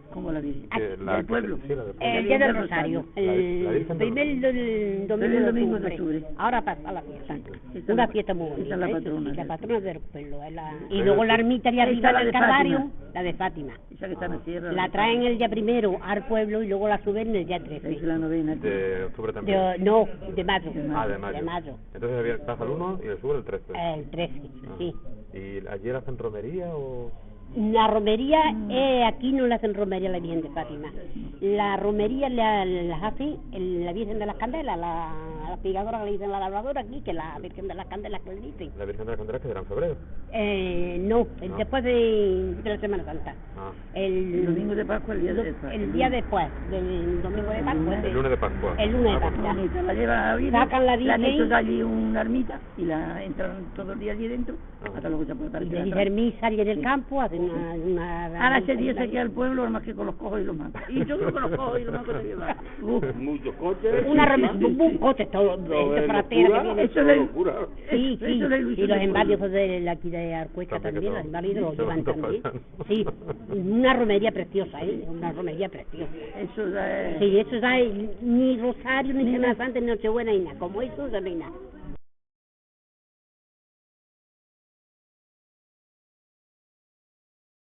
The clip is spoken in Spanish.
como la Virgen. Del pueblo. Sí, la del pueblo. El día del Rosario, La el Virgen del primer domingo de octubre. Ahora pasa la fiesta. Esa Una la- fiesta muy bonita. esa es la patrona. Sí, la patrona del pueblo. Y luego la ermita de Esa arriba es la del de Calvario, Fátima. la de Fátima. Esa que está en la sierra. La traen el día primero al pueblo y luego la suben el día Esa es 13. la novena. De octubre también. No, de mayo. Ah, de mayo. De mayo. Entonces había pasa el 1 y el sur el 13. El 13, sí. ¿Y ayer hacen romería o...? La romería, aquí no le hacen romería a la Virgen de Fátima. La romería las hace la Virgen de las Candelas, la pigadora que le dicen la labradora aquí, que la Virgen de las Candelas que le dicen. La Virgen de las Candelas que será en febrero. No, No. después de la Semana Santa. Ah. El domingo de Pascua, el día de Pascua. El día después del domingo de Pascua. El lunes de Pascua. El lunes de Ah, pues, Pascua. Bonita, la llevan a la Virgen, Sacan la le han Virgen. hecho allí una ermita y la entran todo el día allí dentro, hasta luego ya por la tarde. Y la de traen. hacer misa allí en el campo, hacen una Ahora ese día se queda el pueblo, nada más que con los cojos y los matos. Y yo creo que los cojos y los matos se llevan. Muchos coches. un coche, todo, de fratera que viene. Eso es locura. Sí, Eso sí, es la ilusión y los del inválidos de aquí de Arcuesca También también, que los todo. inválidos los Se llevan van también. pasando. Sí, una romería preciosa, una romería preciosa. Eso ya es... Sí, eso ya es ni Rosario, ni Semana Santa, ni Nochebuena, ni nada, como eso ya no hay nada.